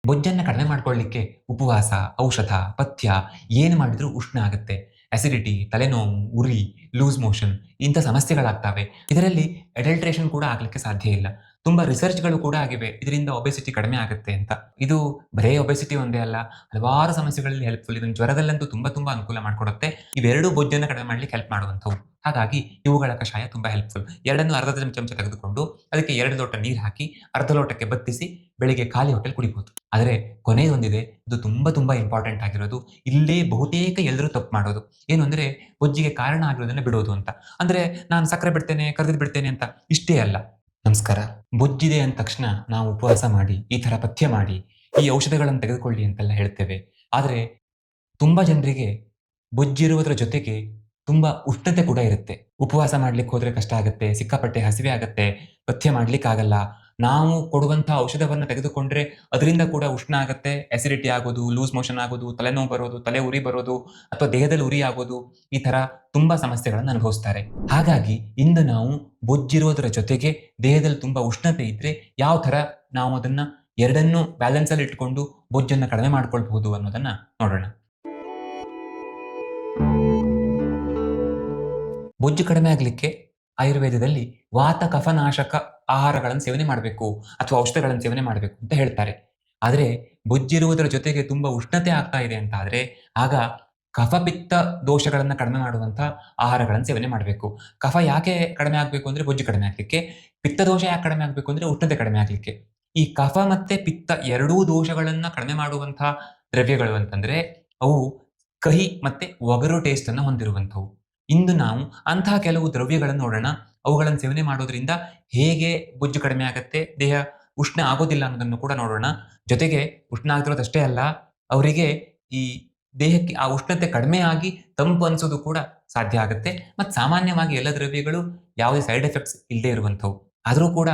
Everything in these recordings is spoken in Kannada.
ಬೊಜ್ಜನ್ನು ಕಡಿಮೆ ಮಾಡ್ಕೊಳ್ಳಿಕ್ಕೆ ಉಪವಾಸ, ಔಷಧ, ಪಥ್ಯ ಏನು ಮಾಡಿದ್ರೂ ಉಷ್ಣ ಆಗುತ್ತೆ. ಅಸಿಡಿಟಿ, ತಲೆನೋವು, ಉರಿ, ಲೂಸ್ ಮೋಷನ್ ಇಂಥ ಸಮಸ್ಯೆಗಳಾಗ್ತವೆ. ಇದರಲ್ಲಿ ಅಡಲ್ಟ್ರೇಷನ್ ಕೂಡ ಆಗ್ಲಿಕ್ಕೆ ಸಾಧ್ಯ ಇಲ್ಲ. ತುಂಬಾ ರಿಸರ್ಚ್‌ಗಳು ಕೂಡ ಆಗಿವೆ. ಇದರಿಂದ ಒಬೆಸಿಟಿ ಕಡಿಮೆ ಆಗುತ್ತೆ ಅಂತ. ಇದು ಬರೇ ಒಬೆಸಿಟಿ ಒಂದೇ ಅಲ್ಲ, ಹಲವಾರು ಸಮಸ್ಯೆಗಳಲ್ಲಿ ಹೆಲ್ಪ್‌ಫುಲ್. ಇದನ್ನು ಜ್ವರದಲ್ಲಂತೂ ತುಂಬಾ ಅನುಕೂಲ ಮಾಡಿಕೊಡುತ್ತೆ. ಇವೆರಡೂ ಬೊಜ್ಜನ್ನು ಕಡಿಮೆ ಮಾಡ್ಲಿಕ್ಕೆ ಹೆಲ್ಪ್ ಮಾಡುವಂಥವು. ಹಾಗಾಗಿ ಇವುಗಳ ಕಷಾಯ ತುಂಬಾ ಹೆಲ್ಪ್‌ಫುಲ್. ಎರಡನ್ನೂ ಅರ್ಧ ಚಮಚ ತೆಗೆದುಕೊಂಡು ಅದಕ್ಕೆ 2 ಲೋಟ ನೀರು ಹಾಕಿ ಅರ್ಧ ಲೋಟಕ್ಕೆ ಬತ್ತಿಸಿ ಬೆಳಿಗ್ಗೆ ಖಾಲಿ ಹೊಟ್ಟೆಲಿ ಕುಡಿಬಹುದು. ಆದರೆ ಕೊನೆಯದೊಂದಿದೆ, ಇದು ತುಂಬಾ ಇಂಪಾರ್ಟೆಂಟ್ ಆಗಿರೋದು. ಇಲ್ಲೇ ಬಹುತೇಕ ಎಲ್ಲರೂ ತಪ್ಪು ಮಾಡೋದು. ಏನು ಅಂದ್ರೆ ಬೊಜ್ಜಿಗೆ ಕಾರಣ ಆಗಿರೋದನ್ನ ಬಿಡೋದು ಅಂತ. ಅಂದ್ರೆ ನಾನು ಸಕ್ಕರೆ ಬಿಡ್ತೇನೆ, ಕರ್ದಿದ್ದು ಬಿಡ್ತೇನೆ ಅಂತ ಇಷ್ಟೇ ಅಲ್ಲ. ನಮಸ್ಕಾರ. ಬೊಜ್ಜಿದೆ ಅಂದ ತಕ್ಷಣ ನಾವು ಉಪವಾಸ ಮಾಡಿ, ಈ ತರ ಪಥ್ಯ ಮಾಡಿ, ಈ ಔಷಧಗಳನ್ನು ತೆಗೆದುಕೊಳ್ಳಿ ಅಂತೆಲ್ಲ ಹೇಳ್ತೇವೆ. ಆದರೆ ತುಂಬಾ ಜನರಿಗೆ ಬೊಜ್ಜಿರುವುದರ ಜೊತೆಗೆ ತುಂಬಾ ಉಷ್ಣತೆ ಕೂಡ ಇರುತ್ತೆ. ಉಪವಾಸ ಮಾಡ್ಲಿಕ್ಕೆ ಹೋದ್ರೆ ಕಷ್ಟ ಆಗುತ್ತೆ, ಸಿಕ್ಕಾಪಟ್ಟೆ ಹಸಿವೆ ಆಗತ್ತೆ, ಪಥ್ಯ ಮಾಡ್ಲಿಕ್ಕಾಗಲ್ಲ. ನಾವು ಕೊಡುವಂತಹ ಔಷಧವನ್ನ ತೆಗೆದುಕೊಂಡ್ರೆ ಅದರಿಂದ ಕೂಡ ಉಷ್ಣ ಆಗತ್ತೆ, ಅಸಿಡಿಟಿ ಆಗೋದು, ಲೂಸ್ ಮೋಷನ್ ಆಗೋದು, ತಲೆನೋವು ಬರೋದು, ತಲೆ ಉರಿ ಬರೋದು ಅಥವಾ ದೇಹದಲ್ಲಿ ಉರಿ ಆಗೋದು, ಈ ತರ ತುಂಬಾ ಸಮಸ್ಯೆಗಳನ್ನು ಅನುಭವಿಸ್ತಾರೆ. ಹಾಗಾಗಿ ಇಂದು ನಾವು ಬೊಜ್ಜಿರೋದರ ಜೊತೆಗೆ ದೇಹದಲ್ಲಿ ತುಂಬಾ ಉಷ್ಣತೆ ಇದ್ರೆ ಯಾವ ತರ ನಾವು ಅದನ್ನ ಎರಡನ್ನೂ ಬ್ಯಾಲೆನ್ಸ್ ಅಲ್ಲಿ ಇಟ್ಕೊಂಡು ಬೊಜ್ಜನ್ನ ಕಡಿಮೆ ಮಾಡ್ಕೊಳ್ಬಹುದು ಅನ್ನೋದನ್ನ ನೋಡೋಣ. ಬೊಜ್ಜು ಕಡಿಮೆ ಆಗಲಿಕ್ಕೆ ಆಯುರ್ವೇದದಲ್ಲಿ ವಾತ ಕಫನಾಶಕ ಆಹಾರಗಳನ್ನು ಸೇವನೆ ಮಾಡಬೇಕು ಅಥವಾ ಔಷಧಗಳನ್ನು ಸೇವನೆ ಮಾಡಬೇಕು ಅಂತ ಹೇಳ್ತಾರೆ. ಆದರೆ ಬೊಜ್ಜಿರುವುದರ ಜೊತೆಗೆ ತುಂಬಾ ಉಷ್ಣತೆ ಆಗ್ತಾ ಇದೆ ಅಂತ ಆದ್ರೆ ಆಗ ಕಫಪಿತ್ತ ದೋಷಗಳನ್ನು ಕಡಿಮೆ ಮಾಡುವಂತಹ ಆಹಾರಗಳನ್ನು ಸೇವನೆ ಮಾಡಬೇಕು. ಕಫ ಯಾಕೆ ಕಡಿಮೆ ಆಗಬೇಕು ಅಂದ್ರೆ ಬೊಜ್ಜು ಕಡಿಮೆ ಆಗಲಿಕ್ಕೆ, ಪಿತ್ತ ದೋಷ ಯಾಕೆ ಕಡಿಮೆ ಆಗಬೇಕು ಅಂದ್ರೆ ಉಷ್ಣತೆ ಕಡಿಮೆ ಆಗಲಿಕ್ಕೆ. ಈ ಕಫ ಮತ್ತೆ ಪಿತ್ತ ಎರಡೂ ದೋಷಗಳನ್ನ ಕಡಿಮೆ ಮಾಡುವಂತಹ ದ್ರವ್ಯಗಳು ಅಂತಂದ್ರೆ ಅವು ಕಹಿ ಮತ್ತೆ ಒಗರು ಟೇಸ್ಟ್ ಅನ್ನ ಹೊಂದಿರುವಂಥವು. ಇಂದು ನಾವು ಅಂತಹ ಕೆಲವು ದ್ರವ್ಯಗಳನ್ನು ನೋಡೋಣ. ಅವುಗಳನ್ನು ಸೇವನೆ ಮಾಡೋದ್ರಿಂದ ಹೇಗೆ ಬೊಜ್ಜು ಕಡಿಮೆ ಆಗತ್ತೆ, ದೇಹ ಉಷ್ಣ ಆಗೋದಿಲ್ಲ ಅನ್ನೋದನ್ನು ಕೂಡ ನೋಡೋಣ. ಜೊತೆಗೆ ಉಷ್ಣ ಆಗ್ತಿರೋದಷ್ಟೇ ಅಲ್ಲ, ಅವರಿಗೆ ಈ ದೇಹಕ್ಕೆ ಆ ಉಷ್ಣತೆ ಕಡಿಮೆ ಆಗಿ ತಂಪು ಅನ್ಸೋದು ಕೂಡ ಸಾಧ್ಯ ಆಗುತ್ತೆ. ಮತ್ತು ಸಾಮಾನ್ಯವಾಗಿ ಎಲ್ಲ ದ್ರವ್ಯಗಳು ಯಾವುದೇ ಸೈಡ್ ಎಫೆಕ್ಟ್ಸ್ ಇಲ್ಲದೆ ಇರುವಂಥವು. ಆದರೂ ಕೂಡ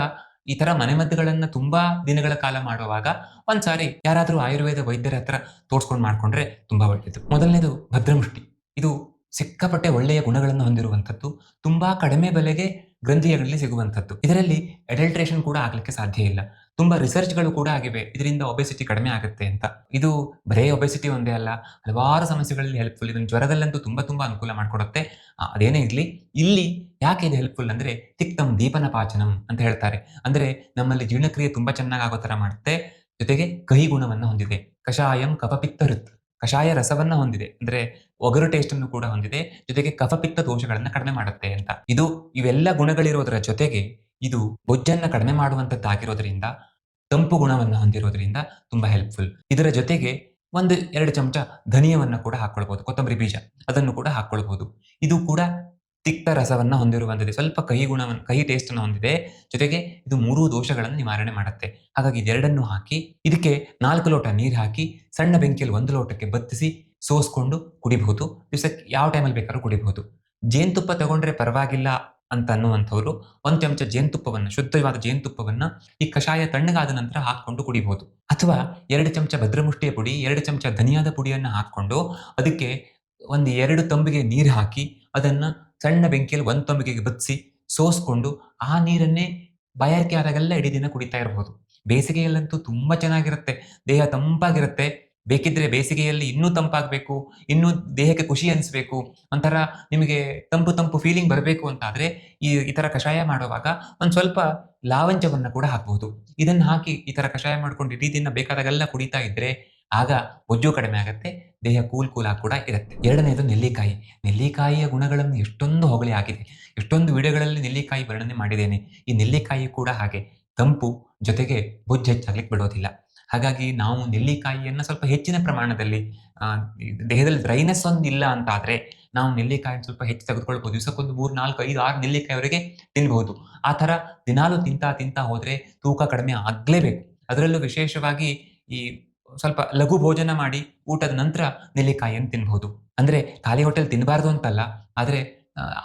ಈ ತರ ಮನೆಮದ್ದುಗಳನ್ನ ತುಂಬಾ ದಿನಗಳ ಕಾಲ ಮಾಡುವಾಗ ಒಂದ್ಸಾರಿ ಯಾರಾದ್ರೂ ಆಯುರ್ವೇದ ವೈದ್ಯರ ಹತ್ರ ತೋರ್ಸ್ಕೊಂಡು ಮಾಡ್ಕೊಂಡ್ರೆ ತುಂಬಾ ಒಳ್ಳೆಯದು. ಮೊದಲನೇದು ಭದ್ರಮುಷ್ಟಿ. ಇದು ಸಿಕ್ಕಾಪಟ್ಟೆ ಒಳ್ಳೆಯ ಗುಣಗಳನ್ನು ಹೊಂದಿರುವಂಥದ್ದು. ತುಂಬಾ ಕಡಿಮೆ ಬೆಲೆಗೆ ಗ್ರಂಥಿಗಳಲ್ಲಿ ಸಿಗುವಂಥದ್ದು. ಇದರಲ್ಲಿ ಅಡಲ್ಟ್ರೇಷನ್ ಕೂಡ ಆಗ್ಲಿಕ್ಕೆ ಸಾಧ್ಯ ಇಲ್ಲ. ತುಂಬಾ ರಿಸರ್ಚ್‌ಗಳು ಕೂಡ ಆಗಿವೆ. ಇದರಿಂದ ಒಬೆಸಿಟಿ ಕಡಿಮೆ ಆಗುತ್ತೆ ಅಂತ. ಇದು ಬರೇ ಒಬೆಸಿಟಿ ಒಂದೇ ಅಲ್ಲ, ಹಲವಾರು ಸಮಸ್ಯೆಗಳಲ್ಲಿ ಹೆಲ್ಪ್‌ಫುಲ್. ಇದನ್ನು ಜ್ವರದಲ್ಲಂತೂ ತುಂಬಾ ಅನುಕೂಲ ಮಾಡಿಕೊಡುತ್ತೆ. ಅದೇನೇ ಇರ್ಲಿ, ಇಲ್ಲಿ ಯಾಕೆ ಇದು ಹೆಲ್ಪ್‌ಫುಲ್ ಅಂದ್ರೆ ತಿಕ್ತಂ ದೀಪನ ಪಾಚನಂ ಅಂತ ಹೇಳ್ತಾರೆ. ಅಂದ್ರೆ ನಮ್ಮಲ್ಲಿ ಜೀರ್ಣಕ್ರಿಯೆ ತುಂಬಾ ಚೆನ್ನಾಗಿ ಆಗೋ ತರ ಮಾಡುತ್ತೆ. ಜೊತೆಗೆ ಕಹಿ ಗುಣವನ್ನ ಹೊಂದಿದೆ. ಕಷಾಯಂ ಕಫಪಿತ್ತ ಹೃತ್. ಕಷಾಯ ರಸವನ್ನ ಹೊಂದಿದೆ. ಅಂದ್ರೆ ಒಗರು ಟೇಸ್ಟ್ ಅನ್ನು ಕೂಡ ಹೊಂದಿದೆ. ಜೊತೆಗೆ ಕಫಪಿತ್ತ ದೋಷಗಳನ್ನ ಕಡಿಮೆ ಮಾಡುತ್ತೆ ಅಂತ. ಇವೆಲ್ಲ ಗುಣಗಳಿರೋದರ ಜೊತೆಗೆ ಇದು ಬೊಜ್ಜನ್ನ ಕಡಿಮೆ ಮಾಡುವಂತದ್ದಾಗಿರೋದ್ರಿಂದ ತಂಪು ಗುಣವನ್ನ ಹೊಂದಿರೋದ್ರಿಂದ ತುಂಬಾ ಹೆಲ್ಪ್‌ಫುಲ್. ಇದರ ಜೊತೆಗೆ 2 ಚಮಚ ಧನಿಯವನ್ನ ಕೂಡ ಹಾಕೊಳ್ಬಹುದು. ಕೊತ್ತಂಬರಿ ಬೀಜ ಅದನ್ನು ಕೂಡ ಹಾಕೊಳ್ಬಹುದು. ಇದು ಕೂಡ ತಿಕ್ತ ರಸವನ್ನ ಹೊಂದಿರುವಂಥದ್ದು. ಸ್ವಲ್ಪ ಕಹಿ ಟೇಸ್ಟ್ ಅನ್ನು ಹೊಂದಿದೆ. ಜೊತೆಗೆ ಇದು 3 ದೋಷಗಳನ್ನು ನಿವಾರಣೆ ಮಾಡುತ್ತೆ. ಹಾಗಾಗಿ ಇದೆರಡನ್ನೂ ಹಾಕಿ ಇದಕ್ಕೆ 4 ಲೋಟ ನೀರು ಹಾಕಿ ಸಣ್ಣ ಬೆಂಕಿಯಲ್ಲಿ 1 ಲೋಟಕ್ಕೆ ಬತ್ತಿಸಿ ಸೋಸ್ಕೊಂಡು ಕುಡಿಬಹುದು. ದಿವಸಕ್ಕೆ ಯಾವ ಟೈಮಲ್ಲಿ ಬೇಕಾದ್ರೂ ಕುಡಿಬಹುದು. ಜೇನುತುಪ್ಪ ತಗೊಂಡ್ರೆ ಪರವಾಗಿಲ್ಲ ಅಂತ ಅನ್ನುವಂಥವ್ರು 1 ಚಮಚ ಜೇನುತುಪ್ಪವನ್ನ, ಶುದ್ಧವಾದ ಜೇನುತುಪ್ಪವನ್ನ ಈ ಕಷಾಯ ತಣ್ಣಗಾದ ನಂತರ ಹಾಕೊಂಡು ಕುಡಿಬಹುದು. ಅಥವಾ 2 ಚಮಚ ಭದ್ರಮುಷ್ಟಿಯ ಪುಡಿ, 2 ಚಮಚ ಧನಿಯಾದ ಪುಡಿಯನ್ನ ಹಾಕೊಂಡು ಅದಕ್ಕೆ 2 ತಂಬಿಗೆ ನೀರು ಹಾಕಿ ಅದನ್ನ ಸಣ್ಣ ಬೆಂಕಿಯಲ್ಲಿ 1 ತಂಬಿಗೆಗೆ ಬತ್ತಿಸಿ ಸೋಸ್ಕೊಂಡು ಆ ನೀರನ್ನೇ ಬಾಯಾರಿಕೆ ಆದಾಗೆಲ್ಲ ಇಡೀ ದಿನ ಕುಡಿತಾ ಇರಬಹುದು. ಬೇಸಿಗೆಯಲ್ಲಂತೂ ತುಂಬಾ ಚೆನ್ನಾಗಿರುತ್ತೆ. ದೇಹ ತಂಪಾಗಿರುತ್ತೆ. ಬೇಕಿದ್ರೆ ಬೇಸಿಗೆಯಲ್ಲಿ ಇನ್ನೂ ತಂಪಾಗಬೇಕು, ಇನ್ನೂ ದೇಹಕ್ಕೆ ಖುಷಿ ಅನಿಸಬೇಕು, ಒಂಥರ ನಿಮಗೆ ತಂಪು ಫೀಲಿಂಗ್ ಬರಬೇಕು ಅಂತಾದ್ರೆ ಈ ತರ ಕಷಾಯ ಮಾಡುವಾಗ ಒಂದ್ ಸ್ವಲ್ಪ ಲಾವಂಚವನ್ನ ಕೂಡ ಹಾಕಬಹುದು. ಇದನ್ನ ಹಾಕಿ ಈ ತರ ಕಷಾಯ ಮಾಡ್ಕೊಂಡು ಇಡೀ ದಿನ ಬೇಕಾದಾಗೆಲ್ಲ ಕುಡಿತಾ ಇದ್ರೆ ಆಗ ಬೊಜ್ಜು ಕಡಿಮೆ ಆಗತ್ತೆ, ದೇಹ ಕೂಲ್ ಆಗಿ ಕೂಡ ಇರುತ್ತೆ. ಎರಡನೇದು ನೆಲ್ಲಿಕಾಯಿ. ನೆಲ್ಲಿಕಾಯಿಯ ಗುಣಗಳನ್ನು ಎಷ್ಟೊಂದು ಹೊಗಳಿ ಆಗಿದೆ. ಎಷ್ಟೊಂದು ವಿಡಿಯೋಗಳಲ್ಲಿ ನೆಲ್ಲಿಕಾಯಿ ವರ್ಣನೆ ಮಾಡಿದ್ದೇನೆ. ಈ ನೆಲ್ಲಿಕಾಯಿ ಕೂಡ ಹಾಗೆ ತಂಪು, ಜೊತೆಗೆ ಬೊಜ್ಜು ಹೆಚ್ಚಾಗ್ಲಿಕ್ಕೆ ಬಿಡೋದಿಲ್ಲ. ಹಾಗಾಗಿ ನಾವು ನೆಲ್ಲಿಕಾಯಿಯನ್ನ ಸ್ವಲ್ಪ ಹೆಚ್ಚಿನ ಪ್ರಮಾಣದಲ್ಲಿ ದೇಹದಲ್ಲಿ ಡ್ರೈನೆಸ್ ಇಲ್ಲ ಅಂತಾದ್ರೆ ನಾವು ನೆಲ್ಲಿಕಾಯಿನ ಸ್ವಲ್ಪ ಹೆಚ್ಚು ತೆಗೆದುಕೊಳ್ಬಹುದು. ದಿವಸಕ್ಕೊಂದು 3, 4, 5, 6 ನೆಲ್ಲಿಕಾಯಿವರೆಗೆ ತಿನ್ಬಹುದು. ಆ ತರ ದಿನಾಲೂ ತಿಂತಾ ಹೋದ್ರೆ ತೂಕ ಕಡಿಮೆ ಆಗ್ಲೇಬೇಕು. ಅದರಲ್ಲೂ ವಿಶೇಷವಾಗಿ ಈ ಸ್ವಲ್ಪ ಲಘು ಭೋಜನ ಮಾಡಿ ಊಟದ ನಂತರ ನೆಲ್ಲಿಕಾಯಿಯನ್ನು ತಿನ್ಬಹುದು. ಅಂದ್ರೆ ಖಾಲಿ ಹೊಟ್ಟೆಲಿ ತಿನ್ನಬಾರ್ದು ಅಂತಲ್ಲ, ಆದ್ರೆ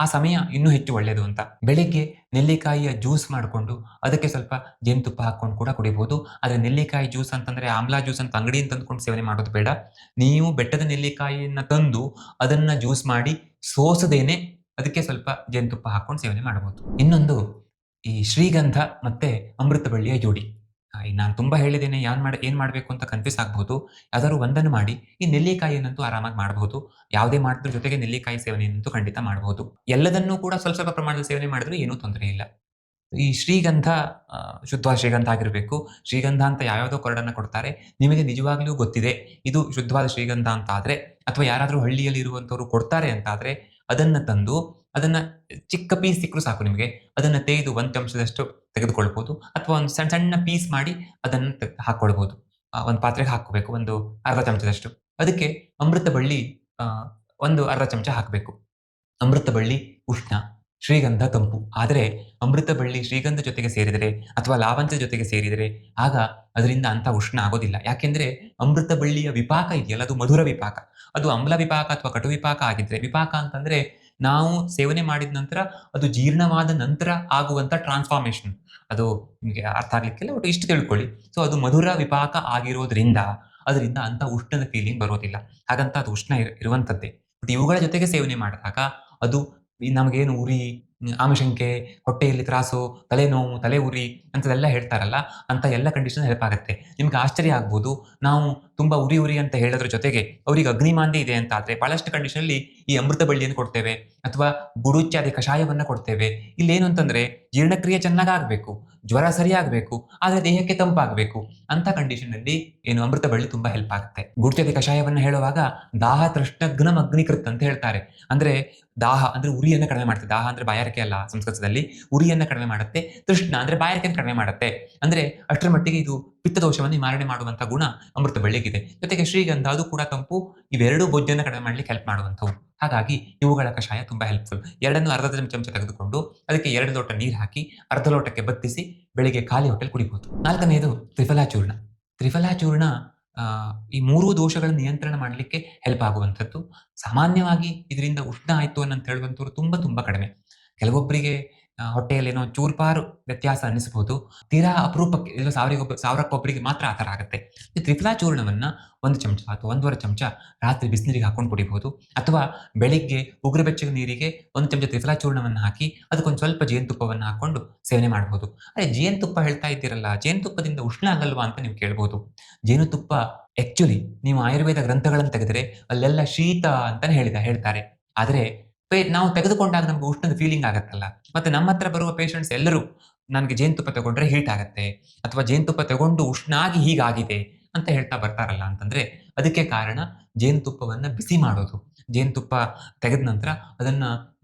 ಆ ಸಮಯ ಇನ್ನೂ ಹೆಚ್ಚು ಒಳ್ಳೆಯದು ಅಂತ. ಬೆಳಿಗ್ಗೆ ನೆಲ್ಲಿಕಾಯಿಯ ಜ್ಯೂಸ್ ಮಾಡಿಕೊಂಡು ಅದಕ್ಕೆ ಸ್ವಲ್ಪ ಜೇನುತುಪ್ಪ ಹಾಕೊಂಡು ಕೂಡ ಕುಡಿಬಹುದು. ಆದ್ರೆ ನೆಲ್ಲಿಕಾಯಿ ಜ್ಯೂಸ್ ಅಂತಂದ್ರೆ ಆಮ್ಲಾ ಜ್ಯೂಸ್ ಅಂತ ಅಂಗಡಿಯಿಂದ ತಂದುಕೊಂಡು ಸೇವನೆ ಮಾಡೋದು ಬೇಡ. ನೀವು ಬೆಟ್ಟದ ನೆಲ್ಲಿಕಾಯಿಯನ್ನ ತಂದು ಅದನ್ನ ಜ್ಯೂಸ್ ಮಾಡಿ ಸೋಸದೇನೆ ಅದಕ್ಕೆ ಸ್ವಲ್ಪ ಜೇನುತುಪ್ಪ ಹಾಕೊಂಡು ಸೇವನೆ ಮಾಡಬಹುದು. ಇನ್ನೊಂದು ಈ ಶ್ರೀಗಂಧ ಮತ್ತೆ ಅಮೃತ ಬಳ್ಳಿಯ ಜೋಡಿ. ನಾನು ತುಂಬಾ ಹೇಳಿದ್ದೇನೆ ಏನ್ ಮಾಡ್ಬೇಕು ಅಂತ ಕನ್ಫ್ಯೂಸ್ ಆಗ್ಬಹುದು. ಯಾವ್ದಾದ್ರು ಒಂದನ್ನು ಮಾಡಿ. ಈ ನೆಲ್ಲಿಕಾಯಿಯನ್ನಂತೂ ಆರಾಮಾಗಿ ಮಾಡಬಹುದು. ಯಾವುದೇ ಮಾಡಿದ್ರ ಜೊತೆಗೆ ನೆಲ್ಲಿಕಾಯಿ ಸೇವನೆಯನ್ನಂತೂ ಖಂಡಿತ ಮಾಡಬಹುದು. ಎಲ್ಲದನ್ನೂ ಕೂಡ ಸ್ವಲ್ಪ ಸ್ವಲ್ಪ ಪ್ರಮಾಣದಲ್ಲಿ ಸೇವನೆ ಮಾಡಿದ್ರೂ ಏನೂ ತೊಂದರೆ ಇಲ್ಲ. ಈ ಶ್ರೀಗಂಧ ಶುದ್ಧವಾದ ಶ್ರೀಗಂಧ ಆಗಿರಬೇಕು. ಶ್ರೀಗಂಧ ಅಂತ ಯಾವ್ಯಾವುದೋ ಕೊರಡನ್ನ ಕೊಡ್ತಾರೆ. ನಿಮಗೆ ನಿಜವಾಗ್ಲೂ ಗೊತ್ತಿದೆ ಇದು ಶುದ್ಧವಾದ ಶ್ರೀಗಂಧ ಅಂತ ಆದ್ರೆ, ಅಥವಾ ಯಾರಾದ್ರೂ ಹಳ್ಳಿಯಲ್ಲಿ ಇರುವಂತವ್ರು ಕೊಡ್ತಾರೆ ಅಂತ ಆದ್ರೆ, ಅದನ್ನ ತಂದು ಅದನ್ನ ಚಿಕ್ಕ ಪೀಸ್ ಸಿಕ್ಕರೂ ಸಾಕು ನಿಮಗೆ. ಅದನ್ನ ತೆಗೆದು 1 ಚಮಚದಷ್ಟು ತೆಗೆದುಕೊಳ್ಬಹುದು. ಅಥವಾ ಒಂದು ಸಣ್ಣ ಸಣ್ಣ ಪೀಸ್ ಮಾಡಿ ಅದನ್ನ ಹಾಕ್ಕೊಳ್ಬಹುದು. ಒಂದು ಪಾತ್ರೆಗೆ ಹಾಕ್ಕೋಬೇಕು. ಒಂದು ಅರ್ಧ ಚಮಚದಷ್ಟು. ಅದಕ್ಕೆ ಅಮೃತ ಬಳ್ಳಿ ಒಂದು ಅರ್ಧ ಚಮಚ ಹಾಕಬೇಕು. ಅಮೃತ ಬಳ್ಳಿ ಉಷ್ಣ, ಶ್ರೀಗಂಧ ತಂಪು. ಆದರೆ ಅಮೃತ ಬಳ್ಳಿ ಶ್ರೀಗಂಧ ಜೊತೆಗೆ ಸೇರಿದರೆ ಅಥವಾ ಲಾವಂಚದ ಜೊತೆಗೆ ಸೇರಿದರೆ ಆಗ ಅದರಿಂದ ಅಂಥ ಉಷ್ಣ ಆಗೋದಿಲ್ಲ. ಯಾಕೆಂದ್ರೆ ಅಮೃತ ಬಳ್ಳಿಯ ವಿಪಾಕ ಇದೆಯಲ್ಲ ಅದು ಮಧುರ ವಿಪಾಕ. ಅದು ಅಮ್ಲ ವಿಪಾಕ ಅಥವಾ ಕಟು ವಿಪಾಕ ಆಗಿದ್ರೆ, ವಿಪಾಕ ಅಂತಂದ್ರೆ ನಾವು ಸೇವನೆ ಮಾಡಿದ ನಂತರ ಅದು ಜೀರ್ಣವಾದ ನಂತರ ಆಗುವಂತ ಟ್ರಾನ್ಸ್‌ಫಾರ್ಮೇಷನ್. ಅದು ನಿಮಗೆ ಅರ್ಥ ಆಗ್ಲಿಕ್ಕಿಲ್ಲ. ಒಟ್ಟು ಇಷ್ಟು ತಿಳ್ಕೊಳ್ಳಿ. ಸೊ ಅದು ಮಧುರ ವಿಪಾಕ ಆಗಿರೋದ್ರಿಂದ ಅದರಿಂದ ಅಂಥ ಉಷ್ಣದ ಫೀಲಿಂಗ್ ಬರೋದಿಲ್ಲ. ಹಾಗಂತ ಅದು ಉಷ್ಣ ಇರುವಂತದ್ದೇ. ಬಟ್ ಇವುಗಳ ಜೊತೆಗೆ ಸೇವನೆ ಮಾಡಿದಾಗ ಅದು ನಮಗೇನು ಉರಿ, ಆಮಶಂಕೆ, ಹೊಟ್ಟೆಯಲ್ಲಿ ತ್ರಾಸು, ತಲೆನೋವು, ತಲೆ ಉರಿ ಅಂಥದ್ದೆಲ್ಲ ಹೇಳ್ತಾರಲ್ಲ, ಅಂತ ಎಲ್ಲ ಕಂಡೀಷನ್ ಹೆಲ್ಪ್ ಆಗುತ್ತೆ. ನಿಮ್ಗೆ ಆಶ್ಚರ್ಯ ಆಗ್ಬೋದು. ನಾವು ತುಂಬಾ ಉರಿ ಉರಿ ಅಂತ ಹೇಳೋದ್ರ ಜೊತೆಗೆ ಅವ್ರಿಗೆ ಅಗ್ನಿಮಾಂದ್ಯ ಇದೆ ಅಂತ ಆದ್ರೆ ಬಹಳಷ್ಟು ಕಂಡೀಷನ್‌ನಲ್ಲಿ ಈ ಅಮೃತ ಬಳ್ಳಿಯನ್ನು ಕೊಡ್ತೇವೆ ಅಥವಾ ಗುಡುಚ್ಚಾದಿ ಕಷಾಯವನ್ನ ಕೊಡ್ತೇವೆ. ಇಲ್ಲೇನು ಅಂತಂದ್ರೆ ಜೀರ್ಣಕ್ರಿಯೆ ಚೆನ್ನಾಗಾಗ್ಬೇಕು, ಜ್ವರ ಸರಿಯಾಗ್ಬೇಕು, ಆದ್ರೆ ದೇಹಕ್ಕೆ ತಂಪಾಗ್ಬೇಕು. ಅಂತ ಕಂಡೀಷನ್‌ನಲ್ಲಿ ಏನು ಅಮೃತ ಬಳ್ಳಿ ತುಂಬಾ ಹೆಲ್ಪ್ ಆಗುತ್ತೆ. ಗುಡುಚದಿ ಕಷಾಯವನ್ನ ಹೇಳುವಾಗ ದಾಹ ತೃಷ್ಣಘ್ನಂ ಅಗ್ನಿಕೃತ್ ಅಂತ ಹೇಳ್ತಾರೆ. ಅಂದ್ರೆ ದಾಹ ಅಂದ್ರೆ ಉರಿಯನ್ನ ಕಡಿಮೆ ಮಾಡುತ್ತೆ. ದಾಹ ಅಂದ್ರೆ ಬಾಯಾರಿಕೆ ಅಲ್ಲ ಸಂಸ್ಕೃತದಲ್ಲಿ. ಉರಿಯನ್ನ ಕಡಿಮೆ ಮಾಡುತ್ತೆ. ತೃಷ್ಣ ಅಂದ್ರೆ ಬಾಯಾರಿಕೆಯನ್ನು ಕಡಿಮೆ ಮಾಡುತ್ತೆ. ಅಂದ್ರೆ ಅಷ್ಟರ ಮಟ್ಟಿಗೆ ಇದು ಪಿತ್ತದೋಷವನ್ನು ನಿವಾರಣೆ ಮಾಡುವಂತ ಗುಣ ಅಮೃತ ಬಳ್ಳಿಗಿದೆ. ಜೊತೆಗೆ ಶ್ರೀಗಂಧ ಅದು ಕೂಡ ತಂಪು. ಇವೆರಡೂ ಬೊಜ್ಜನ್ನ ಕಡಿಮೆ ಮಾಡ್ಲಿಕ್ಕೆ ಹೆಲ್ಪ್ ಮಾಡುವಂಥವು. ಹಾಗಾಗಿ ಇವುಗಳ ಕಷಾಯ ತುಂಬಾ ಹೆಲ್ಪ್‌ಫುಲ್. ಎರಡನ್ನು ಅರ್ಧ ಚಮಚ ತೆಗೆದುಕೊಂಡು ಅದಕ್ಕೆ 2 ಲೋಟ ನೀರು ಹಾಕಿ ಅರ್ಧ ಲೋಟಕ್ಕೆ ಬತ್ತಿಸಿ ಬೆಳಿಗ್ಗೆ ಖಾಲಿ ಹೊಟ್ಟೆಲಿ ಕುಡಿಬಹುದು. 4ನೇದು ತ್ರಿಫಲಾ ಚೂರ್ಣ. ತ್ರಿಫಲಾ ಚೂರ್ಣ ಈ 3 ದೋಷಗಳನ್ನು ನಿಯಂತ್ರಣ ಮಾಡಲಿಕ್ಕೆ ಹೆಲ್ಪ್ ಆಗುವಂಥದ್ದು. ಸಾಮಾನ್ಯವಾಗಿ ಇದರಿಂದ ಉಷ್ಣ ಆಯ್ತು ಅಂತ ಹೇಳುವಂಥವ್ರು ತುಂಬಾ ತುಂಬಾ ಕಡಿಮೆ. ಕೆಲವೊಬ್ಬರಿಗೆ ಹೊಟ್ಟೆಯಲ್ಲಿ ಏನೋ ಚೂರ್ಪಾರು ವ್ಯತ್ಯಾಸ ಅನ್ನಿಸಬಹುದು. ತೀರಾ ಅಪರೂಪಕ್ಕೆ ಎಲ್ಲೋ ಸಾವಿರಕ್ಕೊಬ್ಬರಿಗೆ ಮಾತ್ರ ಆ ಥರ ಆಗುತ್ತೆ. ಈ ತ್ರಿಫಲಾ ಚೂರ್ಣವನ್ನ 1 ಚಮಚ ಅಥವಾ 1 1/2 ಚಮಚ ರಾತ್ರಿ ಬಿಸಿನೀರಿಗೆ ಹಾಕೊಂಡು ಕುಡಿಬಹುದು. ಅಥವಾ ಬೆಳಿಗ್ಗೆ ಉಗುರು ಬೆಚ್ಚಗೆ ನೀರಿಗೆ 1 ಚಮಚ ತ್ರಿಫಲಾ ಚೂರ್ಣವನ್ನ ಹಾಕಿ ಅದಕ್ಕೊಂದು ಸ್ವಲ್ಪ ಜೇನುತುಪ್ಪವನ್ನ ಹಾಕೊಂಡು ಸೇವನೆ ಮಾಡಬಹುದು. ಅರೆ ಜೇನುತುಪ್ಪ ಹೇಳ್ತಾ ಇದ್ದೀರಲ್ಲ, ಜೇನುತುಪ್ಪದಿಂದ ಉಷ್ಣ ಆಗಲ್ವಾ ಅಂತ ನೀವು ಕೇಳ್ಬೋದು. ಜೇನುತುಪ್ಪ ಆಕ್ಚುಲಿ ನೀವು ಆಯುರ್ವೇದ ಗ್ರಂಥಗಳನ್ನು ತೆಗೆದರೆ ಅಲ್ಲೆಲ್ಲ ಶೀತ ಅಂತಾನೆ ಹೇಳ್ತಾರೆ. ಆದರೆ ನಾವು ತೆಗೆದುಕೊಂಡಾಗ ನಮ್ಗೆ ಉಷ್ಣದ ಫೀಲಿಂಗ್ ಆಗತ್ತಲ್ಲ. ಮತ್ತೆ ನಮ್ಮ ಹತ್ರ ಬರುವ ಪೇಷಂಟ್ಸ್ ಎಲ್ಲರೂ ನನಗೆ ಜೇನುತುಪ್ಪ ತಗೊಂಡ್ರೆ ಹೀಟ್ ಆಗತ್ತೆ ಅಥವಾ ಜೇನುತುಪ್ಪ ತಗೊಂಡು ಉಷ್ಣ ಆಗಿ ಹೀಗಾಗಿದೆ ಅಂತ ಹೇಳ್ತಾ ಬರ್ತಾರಲ್ಲ ಅಂತಂದ್ರೆ ಅದಕ್ಕೆ ಕಾರಣ ಜೇನುತುಪ್ಪವನ್ನ ಬಿಸಿ ಮಾಡೋದು. ಜೇನುತುಪ್ಪ ತೆಗೆದ ನಂತರ ಅದನ್ನ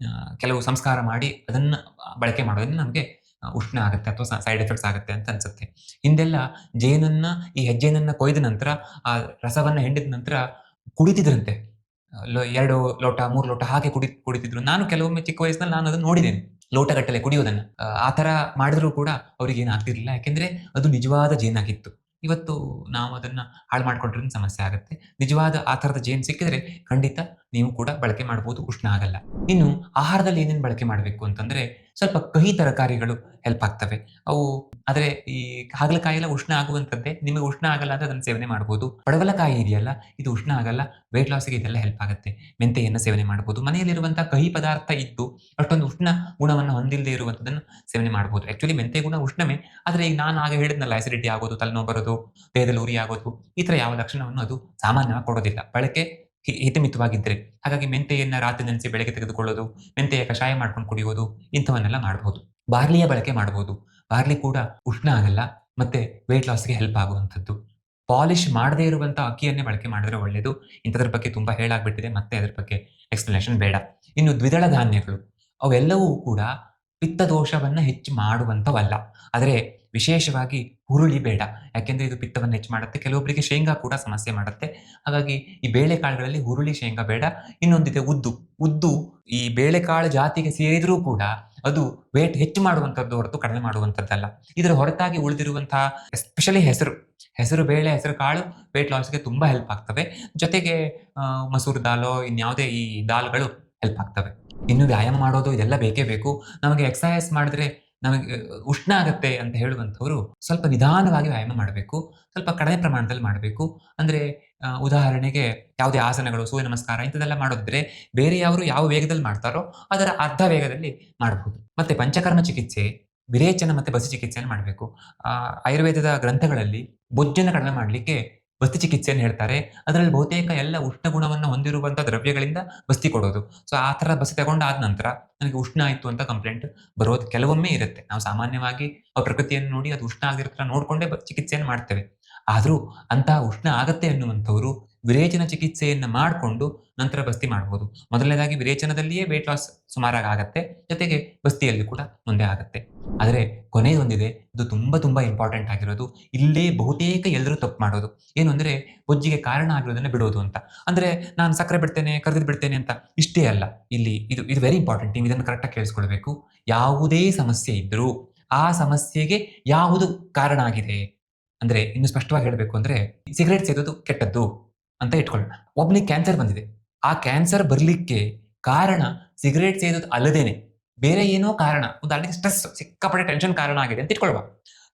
ಕೆಲವು ಸಂಸ್ಕಾರ ಮಾಡಿ ಅದನ್ನ ಬಳಕೆ ಮಾಡೋದ್ರಿಂದ ನಮಗೆ ಉಷ್ಣ ಆಗುತ್ತೆ ಅಥವಾ ಸೈಡ್ ಎಫೆಕ್ಟ್ಸ್ ಆಗುತ್ತೆ ಅಂತ ಅನ್ಸುತ್ತೆ. ಹಿಂದೆಲ್ಲ ಜೇನನ್ನ ಈ ಹೆಜ್ಜೆನನ್ನ ಕೊಯ್ದ ನಂತರ ಆ ರಸವನ್ನ ಹಿಂಡಿದ ನಂತರ ಕುಡಿತಿದ್ರಂತೆ. 2 ಲೋಟ 3 ಲೋಟ ಹಾಗೆ ಕುಡಿತಿದ್ರು. ನಾನು ಕೆಲವೊಮ್ಮೆ ಚಿಕ್ಕ ವಯಸ್ಸಿನಲ್ಲಿ ನಾನು ಅದನ್ನ ನೋಡಿದ್ದೇನೆ. ಲೋಟಗಟ್ಟಲೆ ಕುಡಿಯೋದನ್ನ. ಆ ತರ ಮಾಡಿದ್ರು ಕೂಡ ಅವ್ರಿಗೇನು ಆಗ್ತಿರ್ಲಿಲ್ಲ. ಯಾಕೆಂದ್ರೆ ಅದು ನಿಜವಾದ ಜೇನಾಗಿತ್ತು. ಇವತ್ತು ನಾವು ಅದನ್ನ ಹಾಳು ಮಾಡ್ಕೊಂಡ್ರೆ ಸಮಸ್ಯೆ ಆಗುತ್ತೆ. ನಿಜವಾದ ಆ ಥರದ ಜೇನು ಸಿಕ್ಕಿದ್ರೆ ಖಂಡಿತ ನೀವು ಕೂಡ ಬಳಕೆ ಮಾಡಬಹುದು. ಉಷ್ಣ ಆಗಲ್ಲ. ಇನ್ನು ಆಹಾರದಲ್ಲಿ ಏನೇನು ಬಳಕೆ ಮಾಡಬೇಕು ಅಂತಂದ್ರೆ ಸ್ವಲ್ಪ ಕಹಿ ತರಕಾರಿಗಳು ಹೆಲ್ಪ್ ಆಗ್ತವೆ. ಅವು ಆದ್ರೆ ಈ ಹಾಗಲಕಾಯಿ ಎಲ್ಲ ಉಷ್ಣ ಆಗುವಂತದ್ದೇ. ನಿಮಗೆ ಉಷ್ಣ ಆಗಲ್ಲ ಅಂದ್ರೆ ಅದನ್ನ ಸೇವನೆ ಮಾಡಬಹುದು. ಪಡವಲಕಾಯಿ ಇದೆಯಲ್ಲ ಇದು ಉಷ್ಣ ಆಗಲ್ಲ. ವೇಟ್ ಲಾಸ್‌ಗೆ ಇದೆಲ್ಲ ಹೆಲ್ಪ್ ಆಗುತ್ತೆ. ಮೆಂತೆಯನ್ನ ಸೇವನೆ ಮಾಡಬಹುದು. ಮನೆಯಲ್ಲಿರುವಂತಹ ಕಹಿ ಪದಾರ್ಥ ಇದ್ದು ಅಷ್ಟೊಂದು ಉಷ್ಣ ಗುಣವನ್ನು ಹೊಂದಿಲ್ಲದೆ ಇರುವಂತದನ್ನು ಸೇವನೆ ಮಾಡಬಹುದು. ಆಕ್ಚುಲಿ ಮೆಂತೆ ಗುಣ ಉಷ್ಣವೇ. ಆದ್ರೆ ಈಗ ನಾನು ಆಗ ಹೇಳಿದ್ನಲ್ಲ ಅಸಿಡಿಟಿ ಆಗೋದು, ತಲೆನೋವು ಬರೋದು, ದೇಹದಲ್ಲಿ ಉರಿ ಆಗೋದು ಈ ತರ ಯಾವ ಲಕ್ಷಣವನ್ನು ಅದು ಸಾಮಾನ್ಯವಾಗಿ ಕೊಡೋದಿಲ್ಲ. ಬಳಕೆ ಹಿತಮಿತವಾಗಿದ್ರೆ. ಹಾಗಾಗಿ ಮೆಂತೆಯನ್ನ ರಾತ್ರಿ ನೆನೆಸಿ ಬೆಳಗ್ಗೆ ತೆಗೆದುಕೊಳ್ಳೋದು, ಮೆಂತೆಯ ಕಷಾಯ ಮಾಡ್ಕೊಂಡು ಕುಡಿಯೋದು ಇಂಥವನ್ನೆಲ್ಲ ಮಾಡಬಹುದು. ಬಾರ್ಲಿಯ ಬಳಕೆ ಮಾಡಬಹುದು. ಬಾರ್ಲಿ ಕೂಡ ಉಷ್ಣ ಆಗಲ್ಲ ಮತ್ತೆ ವೇಟ್ ಲಾಸ್‌ಗೆ ಹೆಲ್ಪ್ ಆಗುವಂಥದ್ದು. ಪಾಲಿಶ್ ಮಾಡದೇ ಇರುವಂತ ಅಕ್ಕಿಯನ್ನೇ ಬಳಕೆ ಮಾಡಿದ್ರೆ ಒಳ್ಳೆಯದು. ಇಂಥದ್ರ ಬಗ್ಗೆ ತುಂಬಾ ಹೇಳಾಗ್ಬಿಟ್ಟಿದೆ. ಮತ್ತೆ ಅದ್ರ ಬಗ್ಗೆ ಎಕ್ಸ್‌ಪ್ಲನೇಷನ್ ಬೇಡ. ಇನ್ನು ದ್ವಿದಳ ಧಾನ್ಯಗಳು ಅವೆಲ್ಲವೂ ಕೂಡ ಪಿತ್ತದೋಷವನ್ನ ಹೆಚ್ಚು ಮಾಡುವಂಥವಲ್ಲ. ಆದರೆ ವಿಶೇಷವಾಗಿ ಹುರುಳಿ ಬೇಡ. ಯಾಕೆಂದ್ರೆ ಇದು ಪಿತ್ತವನ್ನು ಹೆಚ್ಚು ಮಾಡುತ್ತೆ. ಕೆಲವೊಬ್ಬರಿಗೆ ಶೇಂಗಾ ಕೂಡ ಸಮಸ್ಯೆ ಮಾಡುತ್ತೆ. ಹಾಗಾಗಿ ಈ ಬೇಳೆಕಾಳುಗಳಲ್ಲಿ ಹುರುಳಿ, ಶೇಂಗಾ ಬೇಡ. ಇನ್ನೊಂದಿದೆ ಉದ್ದು. ಉದ್ದು ಈ ಬೇಳೆಕಾಳು ಜಾತಿಗೆ ಸೇರಿದ್ರೂ ಕೂಡ ಅದು ವೇಟ್ ಹೆಚ್ಚು ಮಾಡುವಂಥದ್ದು ಹೊರತು ಕಡಿಮೆ ಮಾಡುವಂಥದ್ದಲ್ಲ. ಇದರ ಹೊರತಾಗಿ ಉಳಿದಿರುವಂತಹ ಎಸ್ಪೆಷಲಿ ಹೆಸರು ಬೇಳೆ, ಹೆಸರು ಕಾಳು ವೇಟ್ ಲಾಸ್‌ಗೆ ತುಂಬಾ ಹೆಲ್ಪ್ ಆಗ್ತವೆ. ಜೊತೆಗೆ ಮಸೂರ್ ದಾಲೋ ಇನ್ಯಾವುದೇ ಈ ದಾಲ್‌ಗಳು ಹೆಲ್ಪ್ ಆಗ್ತವೆ. ಇನ್ನು ವ್ಯಾಯಾಮ ಮಾಡೋದು ಇದೆಲ್ಲ ಬೇಕೇ ಬೇಕು. ನಮಗೆ ಎಕ್ಸರ್ಸೈಸ್ ಮಾಡಿದ್ರೆ ನಮಗೆ ಉಷ್ಣ ಆಗತ್ತೆ ಅಂತ ಹೇಳುವಂಥವ್ರು ಸ್ವಲ್ಪ ನಿಧಾನವಾಗಿ ವ್ಯಾಯಾಮ ಮಾಡಬೇಕು. ಸ್ವಲ್ಪ ಕಡಿಮೆ ಪ್ರಮಾಣದಲ್ಲಿ ಮಾಡಬೇಕು. ಅಂದ್ರೆ ಉದಾಹರಣೆಗೆ ಯಾವುದೇ ಆಸನಗಳು, ಸೂರ್ಯ ನಮಸ್ಕಾರ ಇಂಥದ್ದೆಲ್ಲ ಮಾಡೋದಿದ್ರೆ ಬೇರೆ ಯಾವ ವೇಗದಲ್ಲಿ ಮಾಡ್ತಾರೋ ಅದರ ಅರ್ಧ ವೇಗದಲ್ಲಿ ಮಾಡಬಹುದು. ಮತ್ತೆ ಪಂಚಕರ್ಮ ಚಿಕಿತ್ಸೆ ವಿರೇಚನ ಮತ್ತೆ ಬಸ್ತಿ ಚಿಕಿತ್ಸೆಯನ್ನು ಮಾಡಬೇಕು. ಆಯುರ್ವೇದದ ಗ್ರಂಥಗಳಲ್ಲಿ ಬೊಜ್ಜನ್ನು ಕಡಿಮೆ ಮಾಡಲಿಕ್ಕೆ ಬಸ್ತಿ ಚಿಕಿತ್ಸೆಯನ್ನು ಹೇಳ್ತಾರೆ. ಅದರಲ್ಲಿ ಬಹುತೇಕ ಎಲ್ಲ ಉಷ್ಣ ಗುಣವನ್ನು ಹೊಂದಿರುವಂಥ ದ್ರವ್ಯಗಳಿಂದ ಬಸ್ತಿ ಕೊಡೋದು. ಸೊ ಆ ಥರ ಬಸ್ತಿ ತಗೊಂಡಾದ ನಂತರ ನನಗೆ ಉಷ್ಣ ಆಯಿತು ಅಂತ ಕಂಪ್ಲೇಂಟ್ ಬರೋದು ಕೆಲವೊಮ್ಮೆ ಇರುತ್ತೆ. ನಾವು ಸಾಮಾನ್ಯವಾಗಿ ಆ ಪ್ರಕೃತಿಯನ್ನು ನೋಡಿ ಅದು ಉಷ್ಣ ಆಗಿರೋ ಥರ ನೋಡಿಕೊಂಡೇ ಚಿಕಿತ್ಸೆಯನ್ನು ಮಾಡ್ತೇವೆ. ಆದರೂ ಅಂತಹ ಉಷ್ಣ ಆಗತ್ತೆ ಎನ್ನುವಂಥವರು ವಿರೇಚನ ಚಿಕಿತ್ಸೆಯನ್ನು ಮಾಡಿಕೊಂಡು ನಂತರ ಬಸ್ತಿ ಮಾಡಬಹುದು. ಮೊದಲನೇದಾಗಿ ವಿರೇಚನದಲ್ಲಿಯೇ ವೇಟ್ ಲಾಸ್ ಸುಮಾರಾಗಿ ಆಗತ್ತೆ. ಜೊತೆಗೆ ಬಸ್ತಿಯಲ್ಲಿ ಕೂಡ ಮುಂದೆ ಆಗತ್ತೆ. ಆದರೆ ಕೊನೆಯದೊಂದಿದೆ, ಇದು ತುಂಬಾ ಇಂಪಾರ್ಟೆಂಟ್ ಆಗಿರೋದು. ಇಲ್ಲೇ ಬಹುತೇಕ ಎಲ್ಲರೂ ತಪ್ಪು ಮಾಡೋದು. ಏನು ಅಂದ್ರೆ ಬೊಜ್ಜಿಗೆ ಕಾರಣ ಆಗಿರೋದನ್ನ ಬಿಡೋದು ಅಂತ. ಅಂದ್ರೆ ನಾನು ಸಕ್ಕರೆ ಬಿಡ್ತೇನೆ, ಕರ್ದಿದ್ದು ಬಿಡ್ತೇನೆ ಅಂತ ಇಷ್ಟೇ ಅಲ್ಲ. ಇಲ್ಲಿ ಇದು ವೆರಿ ಇಂಪಾರ್ಟೆಂಟ್. ನೀವು ಇದನ್ನು ಕರೆಕ್ಟಾಗಿ ಕೇಳಿಸ್ಕೊಳ್ಬೇಕು. ಯಾವುದೇ ಸಮಸ್ಯೆ ಇದ್ರೂ ಆ ಸಮಸ್ಯೆಗೆ ಯಾವುದು ಕಾರಣ ಆಗಿದೆ ಅಂದ್ರೆ ಇನ್ನು ಸ್ಪಷ್ಟವಾಗಿ ಹೇಳಬೇಕು ಅಂದ್ರೆ ಸಿಗರೇಟ್ ಸೇದೋದು ಕೆಟ್ಟದ್ದು ಅಂತ ಇಟ್ಕೊಳ್ಳೋಣ. ಒಬ್ಬನಿಗೆ ಕ್ಯಾನ್ಸರ್ ಬಂದಿದೆ. ಆ ಕ್ಯಾನ್ಸರ್ ಬರ್ಲಿಕ್ಕೆ ಕಾರಣ ಸಿಗರೇಟ್ ಸೇದೋದು ಅಲ್ಲದೇನೆ ಬೇರೆ ಏನೋ ಕಾರಣ. ಉದಾಹರಣೆಗೆ ಸ್ಟ್ರೆಸ್, ಸಿಕ್ಕಾಪಟ್ಟೆ ಟೆನ್ಷನ್ ಕಾರಣ ಆಗಿದೆ ಅಂತ ಇಟ್ಕೊಳ್ಳುವ.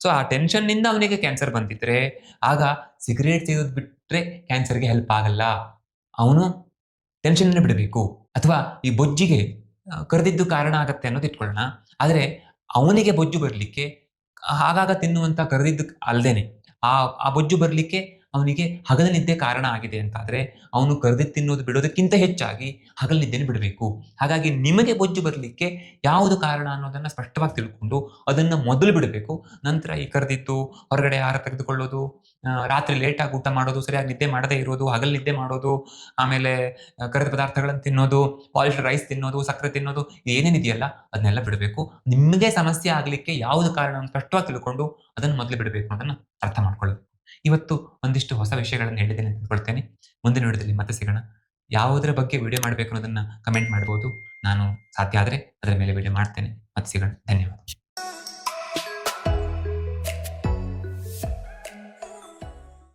ಸೊ ಆ ಟೆನ್ಷನ್ನಿಂದ ಅವನಿಗೆ ಕ್ಯಾನ್ಸರ್ ಬಂದಿದ್ರೆ ಆಗ ಸಿಗರೇಟ್ ಸೇದೋದು ಬಿಟ್ರೆ ಕ್ಯಾನ್ಸರ್‌ಗೆ ಹೆಲ್ಪ್ ಆಗಲ್ಲ. ಅವನು ಟೆನ್ಷನ್‌ನ ಬಿಡಬೇಕು. ಅಥವಾ ಈ ಬೊಜ್ಜಿಗೆ ಕರ್ದಿದ್ದು ಕಾರಣ ಆಗತ್ತೆ ಅನ್ನೋದು ಇಟ್ಕೊಳ್ಳೋಣ. ಆದರೆ ಅವನಿಗೆ ಬೊಜ್ಜು ಬರ್ಲಿಕ್ಕೆ ಆಗಾಗ ತಿನ್ನುವಂತ ಕರ್ದಿದ್ದು ಅಲ್ದೇನೆ ಆ ಆ ಬೊಜ್ಜು ಬರ್ಲಿಕ್ಕೆ ಅವನಿಗೆ ಹಗಲು ನಿದ್ದೆ ಕಾರಣ ಆಗಿದೆ ಅಂತಾದ್ರೆ ಅವನು ಕರ್ದಿದ್ದು ತಿನ್ನೋದು ಬಿಡೋದಕ್ಕಿಂತ ಹೆಚ್ಚಾಗಿ ಹಗಲು ನಿದ್ದೆನ ಬಿಡಬೇಕು. ಹಾಗಾಗಿ ನಿಮಗೆ ಬೊಜ್ಜು ಬರ್ಲಿಕ್ಕೆ ಯಾವುದು ಕಾರಣ ಅನ್ನೋದನ್ನ ಸ್ಪಷ್ಟವಾಗಿ ತಿಳ್ಕೊಂಡು ಅದನ್ನ ಮೊದಲು ಬಿಡಬೇಕು. ನಂತರ ಈ ಕರ್ದಿದ್ದು, ಹೊರಗಡೆ ಆಹಾರ ತೆಗೆದುಕೊಳ್ಳೋದು, ರಾತ್ರಿ ಲೇಟಾಗಿ ಊಟ ಮಾಡೋದು, ಸರಿಯಾಗಿ ನಿದ್ದೆ ಮಾಡದೇ ಇರೋದು, ಹಗಲು ನಿದ್ದೆ ಮಾಡೋದು, ಆಮೇಲೆ ಕರಿದ ಪದಾರ್ಥಗಳನ್ನು ತಿನ್ನೋದು, ಪಾಲಿಶ್ಡ್ ರೈಸ್ ತಿನ್ನೋದು, ಸಕ್ಕರೆ ತಿನ್ನೋದು ಏನೇನಿದೆಯಲ್ಲ ಅದನ್ನೆಲ್ಲ ಬಿಡಬೇಕು. ನಿಮಗೆ ಸಮಸ್ಯೆ ಆಗ್ಲಿಕ್ಕೆ ಯಾವುದು ಕಾರಣ ಅಂತ ಸ್ಪಷ್ಟವಾಗಿ ತಿಳ್ಕೊಂಡು ಅದನ್ನು ಮೊದಲು ಬಿಡಬೇಕು ಅನ್ನೋದನ್ನ ಅರ್ಥ ಮಾಡ್ಕೊಳ್ಳಬೇಕು. ಇವತ್ತು ಒಂದಿಷ್ಟು ಹೊಸ ವಿಷಯಗಳನ್ನು ಹೇಳಿದ್ದೇನೆ ಅಂತ ತಿಳ್ಕೊಳ್ತೇನೆ. ಮುಂದಿನ ವಿಡಿಯೋದಲ್ಲಿ ಮತ್ತೆ ಸಿಗೋಣ. ಯಾವುದರ ಬಗ್ಗೆ ವಿಡಿಯೋ ಮಾಡಬೇಕು ಅನ್ನೋದನ್ನ ಕಮೆಂಟ್ ಮಾಡಬಹುದು. ನಾನು ಸಾಧ್ಯ ಆದರೆ ಅದರ ಮೇಲೆ ವಿಡಿಯೋ ಮಾಡ್ತೇನೆ. ಮತ್ತೆ ಸಿಗೋಣ. ಧನ್ಯವಾದ.